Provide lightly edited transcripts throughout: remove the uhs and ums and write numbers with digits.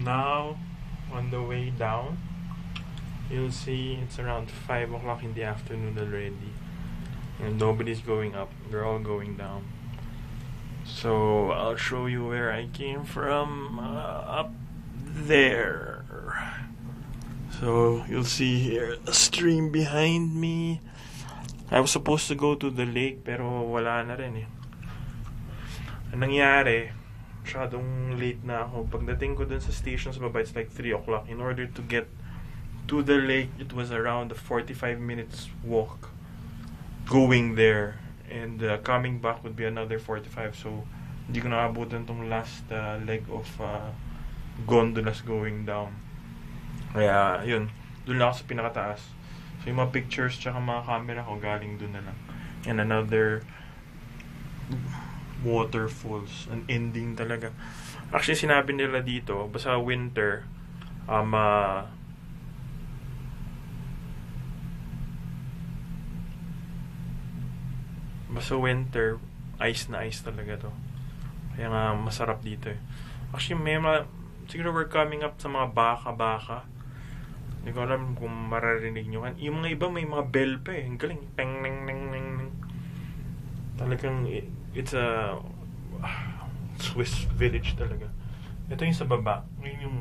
Now, on the way down, you'll see it's around 5 o'clock in the afternoon already. And nobody's going up. They're all going down. So, I'll show you where I came from. Up there. So, you'll see here a stream behind me. I was supposed to go to the lake, pero wala na rin eh. Ang nangyari, masyadong late na ako. Pagdating ko dun sa station sa baba, it's like 3 o'clock. In order to get to the lake, it was around a 45 minutes walk going there. And coming back would be another 45. So, hindi ko nakabutan tong last leg of gondolas going down. Kaya, yun. Doon lang ako sa pinakataas. So, yung mga pictures tsaka mga camera ko galing doon na lang. And another waterfalls. An ending talaga. Actually, sinabi nila dito, basta winter, basta winter, ice na ice talaga to. Kaya nga, masarap dito eh. Actually, may mga, siguro we're coming up sa mga baka-baka. Hindi ko alam kung mararinig nyo. Yung mga iba, may mga bell pa eh. Ang galing. Peng, neng, neng, neng, neng. Talagang, it's a Swiss village talaga. Ito yung sa baba. Ngayon yung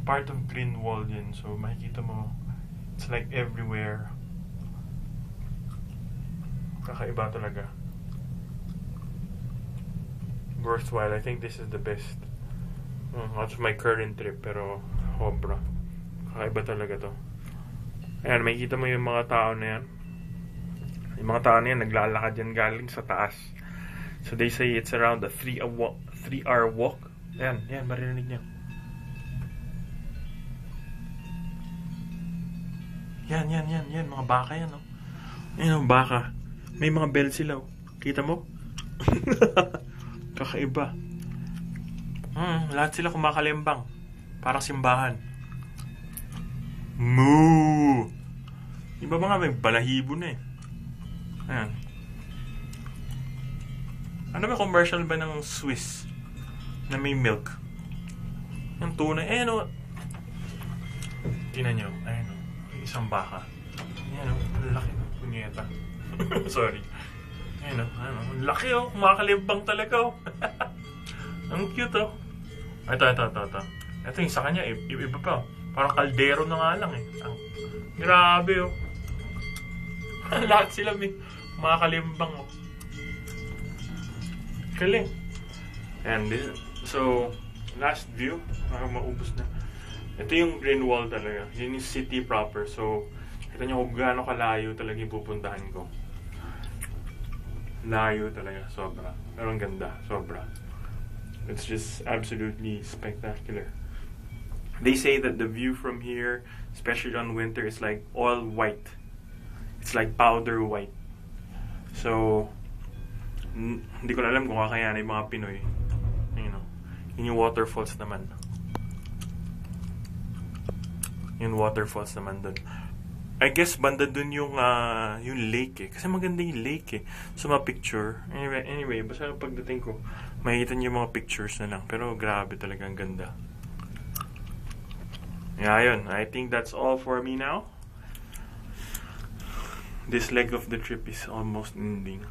part of Greenwald yun. So, makikita mo, it's like everywhere. Kakaiba talaga. Worthwhile. I think this is the best. That's my current trip, pero sobra. Kakaiba talaga to. Ayan, makikita mo yung mga tao na yan. Yung mga tao na yan, naglalakad yan galing sa taas. So they say it's around a 3-hour walk. Ayan, marinig niya. Yan, mga baka yan, no? Ayan, baka. May mga bell sila, oh. Kita mo? Kakaiba. Lahat sila kumakalimbang. Parang simbahan. Moo! Iba mga may balahibo na eh. Ayan. Ano ba commercial ba ng Swiss na may milk? Yung tunay. Ayan o. Tingnan nyo. Ayan o. Isang baka. Ayan o. Ang laki. Punyeta. Sorry. Ayan o. Ang laki o. Kumakalimbang talaga o. Ang cute o. Ito. Ito yung sa kanya. Iba pa. Parang kaldero na nga lang eh. Grabe o. Lahat sila may makakalimbang o. Galing. And this, so, last view. Maubos na. Ito yung Greenwald talaga. Yun yung city proper. So, kita nyo kung gaano kalayo talaga yung pupuntahan ko. Layo talaga. Sobra. Pero ang ganda. Sobra. It's just absolutely spectacular. They say that the view from here, especially on winter, is like all white. It's like powder white. So, hindi ko na alam kung kakayanin yung mga Pinoy. You know, yun yung waterfalls naman. Yung waterfalls naman dun. I guess banda dun yung lake eh. Kasi maganda yung lake eh. So, picture. Anyway, basta pagdating ko, makikita niyo yung mga pictures na lang. Pero grabe talaga, ang ganda. Yeah, yun. I think that's all for me now. This leg of the trip is almost ending.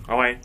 Okay.